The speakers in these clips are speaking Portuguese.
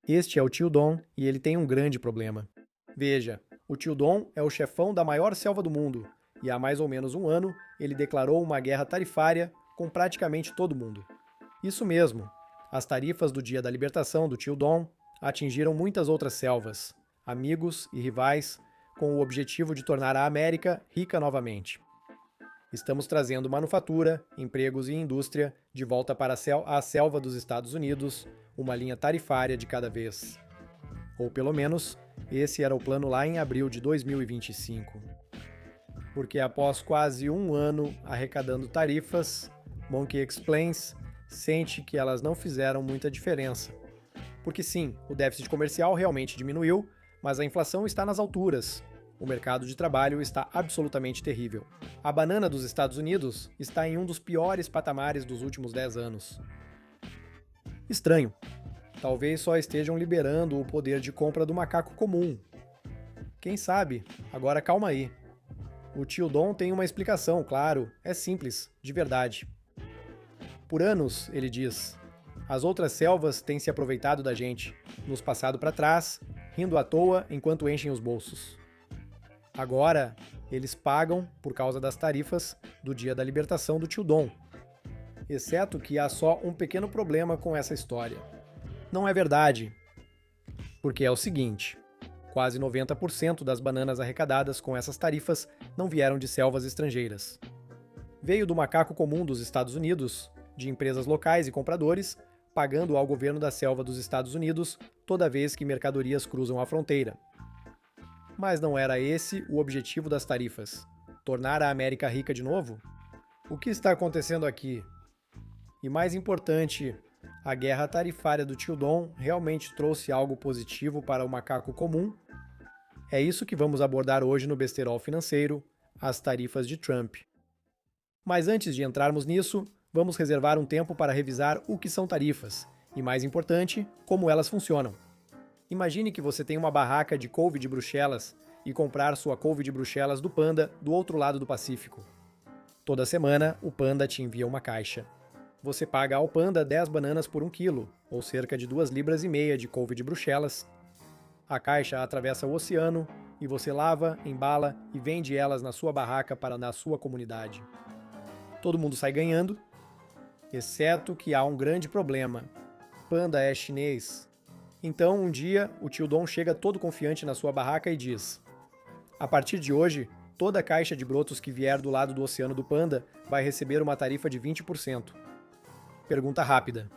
Este é o tio Dom e ele tem um grande problema. Veja, o tio Dom é o chefão da maior selva do mundo e há mais ou menos um ano ele declarou uma guerra tarifária com praticamente todo mundo. Isso mesmo, as tarifas do Dia da Libertação do tio Dom atingiram muitas outras selvas, amigos e rivais, com o objetivo de tornar a América rica novamente. Estamos trazendo manufatura, empregos e indústria de volta para a selva dos Estados Unidos, uma linha tarifária de cada vez. Ou pelo menos, esse era o plano lá em abril de 2025. Porque após quase um ano arrecadando tarifas, Monkey Explains sente que elas não fizeram muita diferença. Porque sim, o déficit comercial realmente diminuiu, mas a inflação está nas alturas. O mercado de trabalho está absolutamente terrível. A banana dos Estados Unidos está em um dos piores patamares dos últimos 10 anos. Estranho. Talvez só estejam liberando o poder de compra do macaco comum. Quem sabe? Agora calma aí. O tio Dom tem uma explicação, claro. É simples, de verdade. Por anos, ele diz, as outras selvas têm se aproveitado da gente, nos passado para trás, rindo à toa enquanto enchem os bolsos. Agora, eles pagam por causa das tarifas do Dia da Libertação do tio Dom. Exceto que há só um pequeno problema com essa história. Não é verdade. Porque é o seguinte, quase 90% das bananas arrecadadas com essas tarifas não vieram de selvas estrangeiras. Veio do macaco comum dos Estados Unidos, de empresas locais e compradores, pagando ao governo da selva dos Estados Unidos toda vez que mercadorias cruzam a fronteira. Mas não era esse o objetivo das tarifas? Tornar a América rica de novo? O que está acontecendo aqui? E mais importante, a guerra tarifária do tio Dom realmente trouxe algo positivo para o macaco comum? É isso que vamos abordar hoje no Besterol Financeiro, as tarifas de Trump. Mas antes de entrarmos nisso, vamos reservar um tempo para revisar o que são tarifas e, mais importante, como elas funcionam. Imagine que você tem uma barraca de couve de Bruxelas e comprar sua couve de Bruxelas do Panda do outro lado do Pacífico. Toda semana, o Panda te envia uma caixa. Você paga ao Panda 10 bananas por 1 quilo, ou cerca de 2,5 libras de couve de Bruxelas. A caixa atravessa o oceano e você lava, embala e vende elas na sua barraca para na sua comunidade. Todo mundo sai ganhando, exceto que há um grande problema. Panda é chinês. Então, um dia, o tio Dom chega todo confiante na sua barraca e diz: a partir de hoje, toda caixa de brotos que vier do lado do oceano do Panda vai receber uma tarifa de 20%. Pergunta rápida.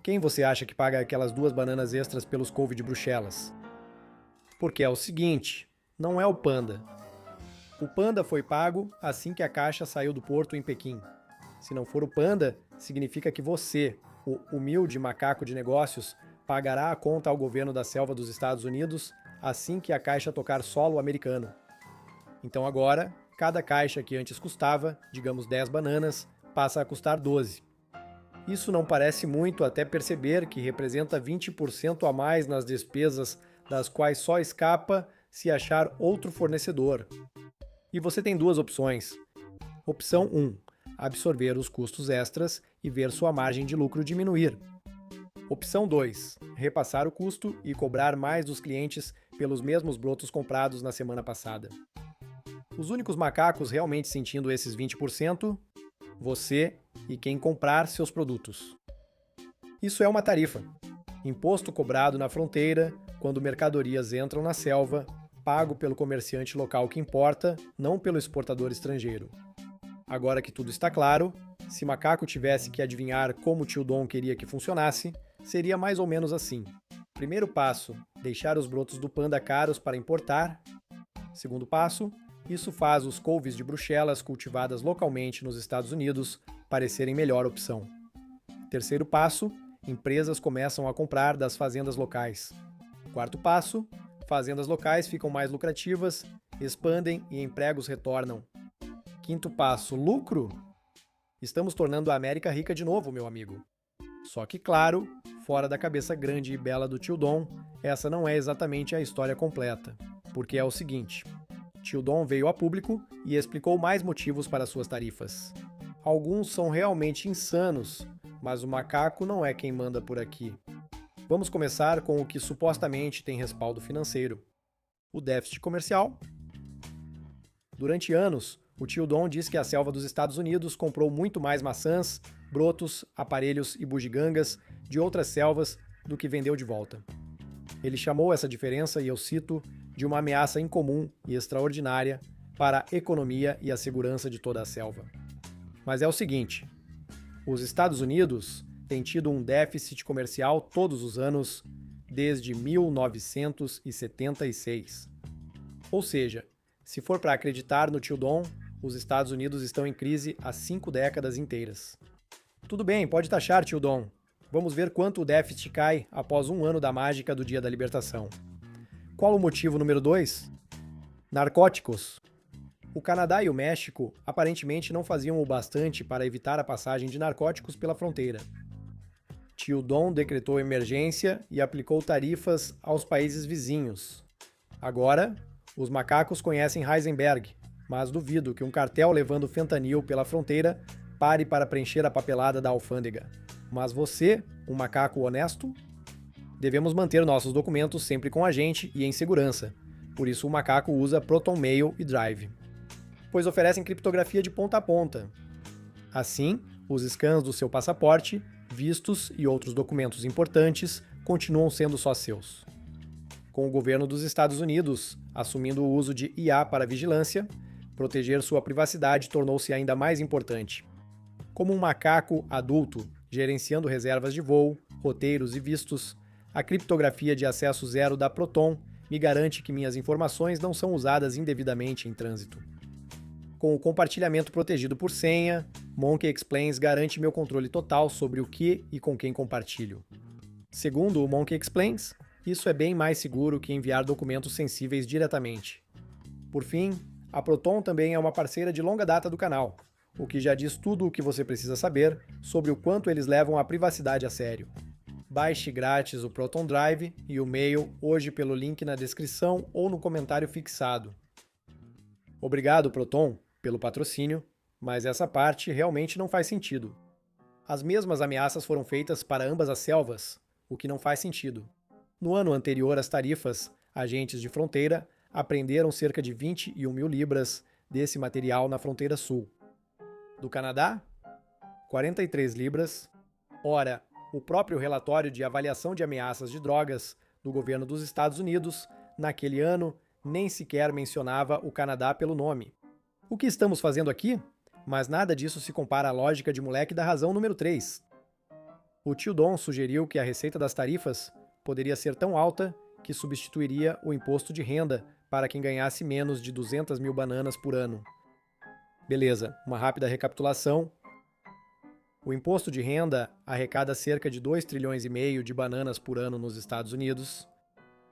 Quem você acha que paga aquelas 2 bananas extras pelos couve de Bruxelas? Porque é o seguinte, não é o Panda. O Panda foi pago assim que a caixa saiu do porto em Pequim. Se não for o Panda, significa que você, o humilde macaco de negócios, pagará a conta ao governo da selva dos Estados Unidos assim que a caixa tocar solo americano. Então agora, cada caixa que antes custava, digamos 10 bananas, passa a custar 12. Isso não parece muito até perceber que representa 20% a mais nas despesas, das quais só escapa se achar outro fornecedor. E você tem 2 opções. Opção 1. Absorver os custos extras e ver sua margem de lucro diminuir. Opção 2. Repassar o custo e cobrar mais dos clientes pelos mesmos brotos comprados na semana passada. Os únicos macacos realmente sentindo esses 20%? Você e quem comprar seus produtos. Isso é uma tarifa. Imposto cobrado na fronteira quando mercadorias entram na selva, pago pelo comerciante local que importa, não pelo exportador estrangeiro. Agora que tudo está claro, se Macaco tivesse que adivinhar como o tio Dom queria que funcionasse, seria mais ou menos assim. Primeiro passo, deixar os brotos do Panda caros para importar. Segundo passo, isso faz os couves de Bruxelas cultivadas localmente nos Estados Unidos parecerem melhor opção. Terceiro passo, empresas começam a comprar das fazendas locais. Quarto passo, fazendas locais ficam mais lucrativas, expandem e empregos retornam. Quinto passo, lucro? Estamos tornando a América rica de novo, meu amigo. Só que, claro, fora da cabeça grande e bela do tio Dom, essa não é exatamente a história completa. Porque é o seguinte, tio Dom veio a público e explicou mais motivos para suas tarifas. Alguns são realmente insanos, mas o macaco não é quem manda por aqui. Vamos começar com o que supostamente tem respaldo financeiro: o déficit comercial. Durante anos, o tio Dom diz que a selva dos Estados Unidos comprou muito mais maçãs, brotos, aparelhos e bugigangas de outras selvas do que vendeu de volta. Ele chamou essa diferença, e eu cito, de uma ameaça incomum e extraordinária para a economia e a segurança de toda a selva. Mas é o seguinte: os Estados Unidos têm tido um déficit comercial todos os anos desde 1976. Ou seja, se for para acreditar no tio Dom, os Estados Unidos estão em crise há 5 décadas inteiras. Tudo bem, pode taxar, tio Dom. Vamos ver quanto o déficit cai após um ano da mágica do Dia da Libertação. Qual o motivo número 2? Narcóticos. O Canadá e o México aparentemente não faziam o bastante para evitar a passagem de narcóticos pela fronteira. Tio Dom decretou emergência e aplicou tarifas aos países vizinhos. Agora, os macacos conhecem Heisenberg, mas duvido que um cartel levando fentanil pela fronteira pare para preencher a papelada da alfândega. Mas você, um macaco honesto? Devemos manter nossos documentos sempre com a gente e em segurança. Por isso o macaco usa Proton Mail e Drive, pois oferecem criptografia de ponta a ponta. Assim, os scans do seu passaporte, vistos e outros documentos importantes continuam sendo só seus. Com o governo dos Estados Unidos assumindo o uso de IA para vigilância, proteger sua privacidade tornou-se ainda mais importante. Como um macaco adulto gerenciando reservas de voo, roteiros e vistos, a criptografia de acesso zero da Proton me garante que minhas informações não são usadas indevidamente em trânsito. Com o compartilhamento protegido por senha, Monkey Explains garante meu controle total sobre o que e com quem compartilho. Segundo o Monkey Explains, isso é bem mais seguro que enviar documentos sensíveis diretamente. Por fim, a Proton também é uma parceira de longa data do canal, o que já diz tudo o que você precisa saber sobre o quanto eles levam a privacidade a sério. Baixe grátis o Proton Drive e o Mail hoje pelo link na descrição ou no comentário fixado. Obrigado, Proton, pelo patrocínio, mas essa parte realmente não faz sentido. As mesmas ameaças foram feitas para ambas as selvas, o que não faz sentido. No ano anterior às tarifas, agentes de fronteira apreenderam cerca de 21 mil libras desse material na fronteira sul. Do Canadá, 43 libras. Ora, o próprio relatório de avaliação de ameaças de drogas do governo dos Estados Unidos, naquele ano, nem sequer mencionava o Canadá pelo nome. O que estamos fazendo aqui? Mas nada disso se compara à lógica de moleque da razão número 3. O tio Dom sugeriu que a receita das tarifas poderia ser tão alta que substituiria o imposto de renda para quem ganhasse menos de 200 mil bananas por ano. Beleza, uma rápida recapitulação. O imposto de renda arrecada cerca de 2,5 trilhões de bananas por ano nos Estados Unidos.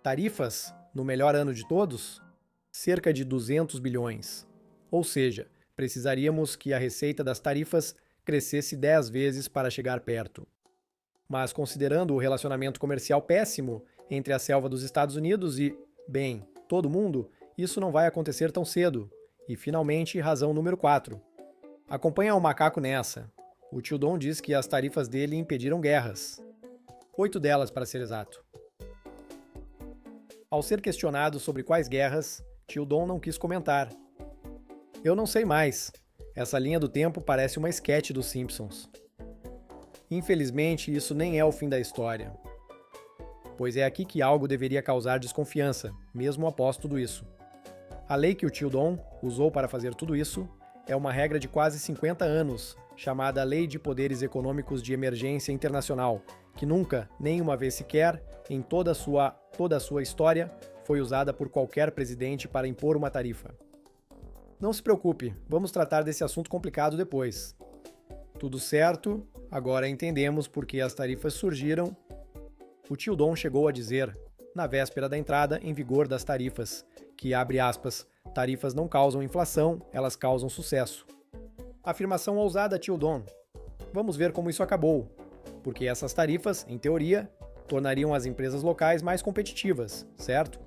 Tarifas, no melhor ano de todos, cerca de 200 bilhões. Ou seja, precisaríamos que a receita das tarifas crescesse 10 vezes para chegar perto. Mas considerando o relacionamento comercial péssimo entre a selva dos Estados Unidos e, bem, todo mundo, isso não vai acontecer tão cedo. E, finalmente, razão número 4. Acompanha o macaco nessa. O tio Dom diz que as tarifas dele impediram guerras. 8 delas, para ser exato. Ao ser questionado sobre quais guerras, tio Dom não quis comentar. Eu não sei mais. Essa linha do tempo parece uma esquete dos Simpsons. Infelizmente, isso nem é o fim da história. Pois é aqui que algo deveria causar desconfiança, mesmo após tudo isso. A lei que o tio Dom usou para fazer tudo isso é uma regra de quase 50 anos, chamada Lei de Poderes Econômicos de Emergência Internacional, que nunca, nem uma vez sequer, em toda a sua história, foi usada por qualquer presidente para impor uma tarifa. Não se preocupe, vamos tratar desse assunto complicado depois. Tudo certo, agora entendemos por que as tarifas surgiram. O tio Dom chegou a dizer, na véspera da entrada em vigor das tarifas, que, abre aspas, tarifas não causam inflação, elas causam sucesso. Afirmação ousada, tio Dom. Vamos ver como isso acabou, porque essas tarifas, em teoria, tornariam as empresas locais mais competitivas, certo?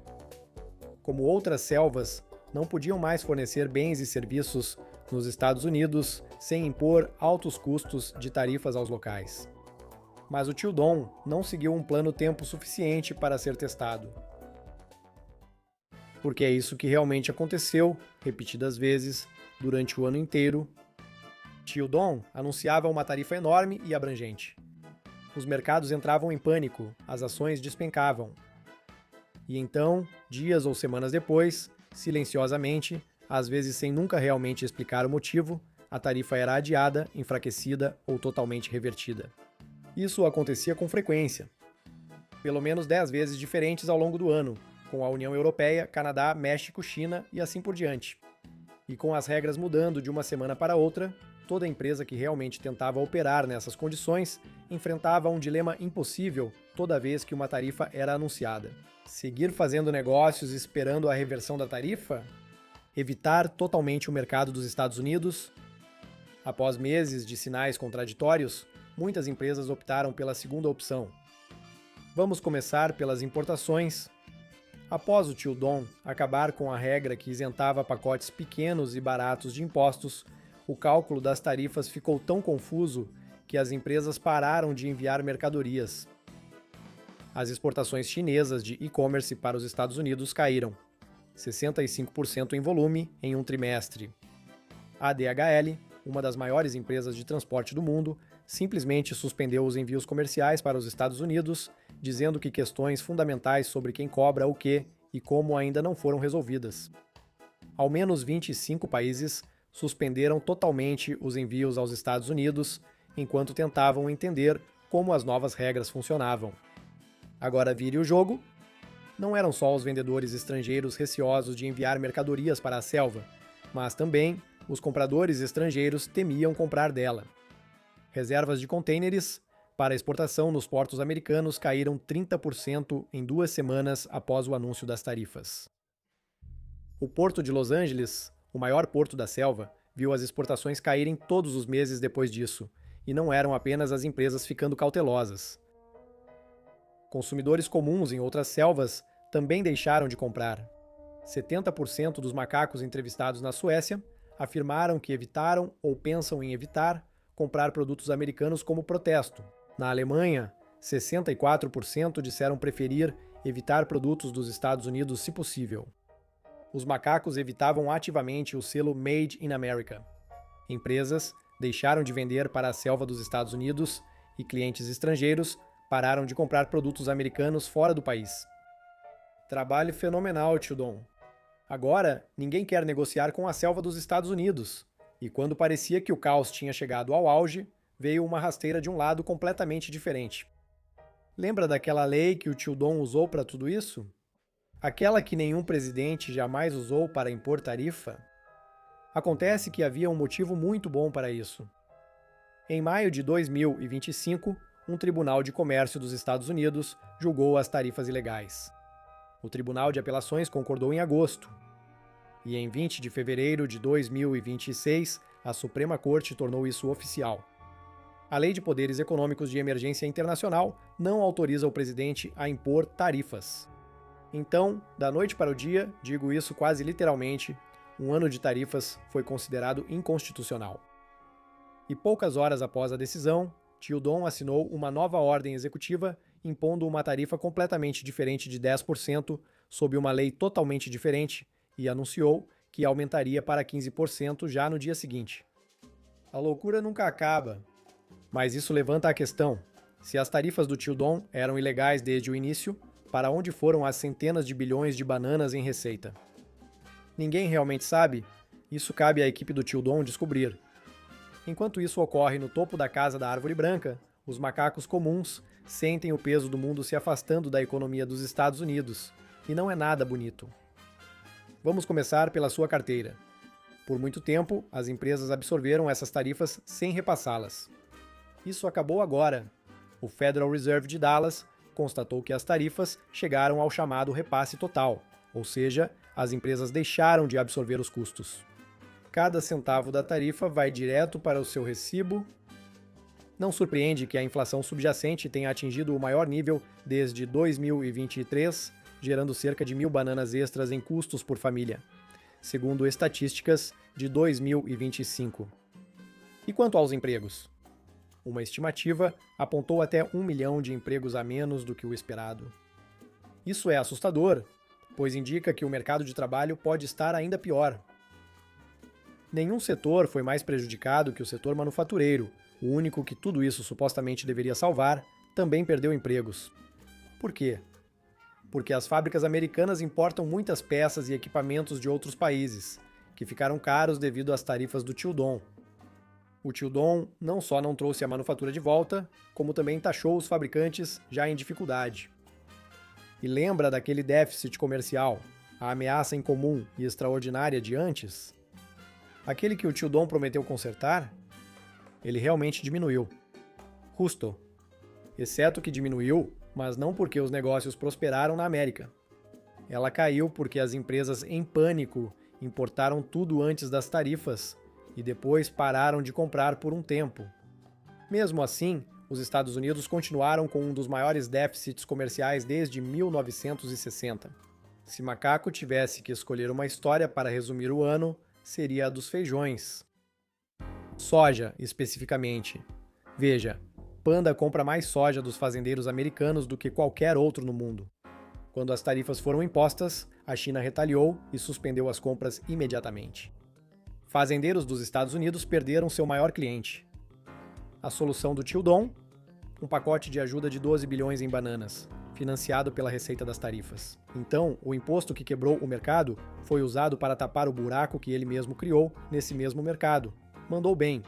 Como outras selvas, não podiam mais fornecer bens e serviços nos Estados Unidos sem impor altos custos de tarifas aos locais. Mas o tio Dom não seguiu um plano tempo suficiente para ser testado. Porque é isso que realmente aconteceu, repetidas vezes, durante o ano inteiro. Tio Dom anunciava uma tarifa enorme e abrangente. Os mercados entravam em pânico, as ações despencavam. E então, dias ou semanas depois, silenciosamente, às vezes sem nunca realmente explicar o motivo, a tarifa era adiada, enfraquecida ou totalmente revertida. Isso acontecia com frequência, pelo menos 10 vezes diferentes ao longo do ano, com a União Europeia, Canadá, México, China e assim por diante. E com as regras mudando de uma semana para outra, toda empresa que realmente tentava operar nessas condições enfrentava um dilema impossível toda vez que uma tarifa era anunciada. Seguir fazendo negócios esperando a reversão da tarifa? Evitar totalmente o mercado dos Estados Unidos? Após meses de sinais contraditórios, muitas empresas optaram pela segunda opção. Vamos começar pelas importações. Após o tio Dom acabar com a regra que isentava pacotes pequenos e baratos de impostos, o cálculo das tarifas ficou tão confuso que as empresas pararam de enviar mercadorias. As exportações chinesas de e-commerce para os Estados Unidos caíram, 65% em volume em um trimestre. A DHL, uma das maiores empresas de transporte do mundo, simplesmente suspendeu os envios comerciais para os Estados Unidos, dizendo que questões fundamentais sobre quem cobra o quê e como ainda não foram resolvidas. Ao menos 25 países suspenderam totalmente os envios aos Estados Unidos, enquanto tentavam entender como as novas regras funcionavam. Agora vire o jogo. Não eram só os vendedores estrangeiros receosos de enviar mercadorias para a selva, mas também os compradores estrangeiros temiam comprar dela. Reservas de contêineres para exportação nos portos americanos caíram 30% em 2 semanas após o anúncio das tarifas. O Porto de Los Angeles, o maior porto da selva, viu as exportações caírem todos os meses depois disso, e não eram apenas as empresas ficando cautelosas. Consumidores comuns em outras selvas também deixaram de comprar. 70% dos macacos entrevistados na Suécia afirmaram que evitaram ou pensam em evitar comprar produtos americanos como protesto. Na Alemanha, 64% disseram preferir evitar produtos dos Estados Unidos se possível. Os macacos evitavam ativamente o selo Made in America. Empresas deixaram de vender para a selva dos Estados Unidos e clientes estrangeiros pararam de comprar produtos americanos fora do país. Trabalho fenomenal, tio Dom. Agora, ninguém quer negociar com a selva dos Estados Unidos. E quando parecia que o caos tinha chegado ao auge, veio uma rasteira de um lado completamente diferente. Lembra daquela lei que o tio Dom usou para tudo isso? Aquela que nenhum presidente jamais usou para impor tarifa? Acontece que havia um motivo muito bom para isso. Em maio de 2025, um tribunal de comércio dos Estados Unidos julgou as tarifas ilegais. O Tribunal de Apelações concordou em agosto. E em 20 de fevereiro de 2026, a Suprema Corte tornou isso oficial. A Lei de Poderes Econômicos de Emergência Internacional não autoriza o presidente a impor tarifas. Então, da noite para o dia, digo isso quase literalmente, um ano de tarifas foi considerado inconstitucional. E poucas horas após a decisão, tio Dom assinou uma nova ordem executiva impondo uma tarifa completamente diferente de 10% sob uma lei totalmente diferente e anunciou que aumentaria para 15% já no dia seguinte. A loucura nunca acaba. Mas isso levanta a questão: se as tarifas do tio Dom eram ilegais desde o início, para onde foram as centenas de bilhões de bananas em receita? Ninguém realmente sabe. Isso cabe à equipe do tio Dom descobrir. Enquanto isso ocorre no topo da casa da Árvore Branca, os macacos comuns sentem o peso do mundo se afastando da economia dos Estados Unidos, e não é nada bonito. Vamos começar pela sua carteira. Por muito tempo, as empresas absorveram essas tarifas sem repassá-las. Isso acabou agora. O Federal Reserve de Dallas constatou que as tarifas chegaram ao chamado repasse total, ou seja, as empresas deixaram de absorver os custos. Cada centavo da tarifa vai direto para o seu recibo. Não surpreende que a inflação subjacente tenha atingido o maior nível desde 2023, gerando cerca de 1.000 bananas extras em custos por família, segundo estatísticas de 2025. E quanto aos empregos? Uma estimativa apontou até 1 milhão de empregos a menos do que o esperado. Isso é assustador, pois indica que o mercado de trabalho pode estar ainda pior. Nenhum setor foi mais prejudicado que o setor manufatureiro, o único que tudo isso supostamente deveria salvar, também perdeu empregos. Por quê? Porque as fábricas americanas importam muitas peças e equipamentos de outros países, que ficaram caros devido às tarifas do Tio Dom. O Tio Dom não só não trouxe a manufatura de volta, como também taxou os fabricantes já em dificuldade. E lembra daquele déficit comercial, a ameaça incomum e extraordinária de antes? Aquele que o Tio Dom prometeu consertar? Ele realmente diminuiu. Justo. Exceto que diminuiu, mas não porque os negócios prosperaram na América. Ela caiu porque as empresas em pânico importaram tudo antes das tarifas e depois pararam de comprar por um tempo. Mesmo assim, os Estados Unidos continuaram com um dos maiores déficits comerciais desde 1960. Se Macaco tivesse que escolher uma história para resumir o ano, seria a dos feijões. Soja, especificamente. Veja, Panda compra mais soja dos fazendeiros americanos do que qualquer outro no mundo. Quando as tarifas foram impostas, a China retaliou e suspendeu as compras imediatamente. Fazendeiros dos Estados Unidos perderam seu maior cliente. A solução do Tio Dom? Um pacote de ajuda de 12 bilhões em bananas, financiado pela receita das tarifas. Então, o imposto que quebrou o mercado foi usado para tapar o buraco que ele mesmo criou nesse mesmo mercado. Mandou bem.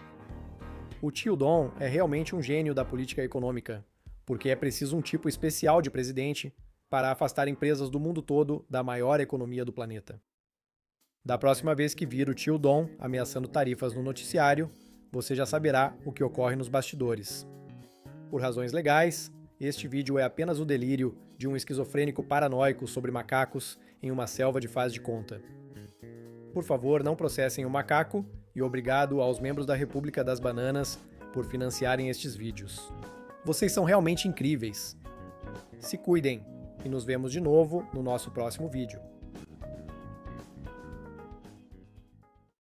O Tio Dom é realmente um gênio da política econômica, porque é preciso um tipo especial de presidente para afastar empresas do mundo todo da maior economia do planeta. Da próxima vez que vir o Tio Dom ameaçando tarifas no noticiário, você já saberá o que ocorre nos bastidores. Por razões legais, este vídeo é apenas o delírio de um esquizofrênico paranoico sobre macacos em uma selva de faz de conta. Por favor, não processem o macaco e obrigado aos membros da República das Bananas por financiarem estes vídeos. Vocês são realmente incríveis. Se cuidem e nos vemos de novo no nosso próximo vídeo.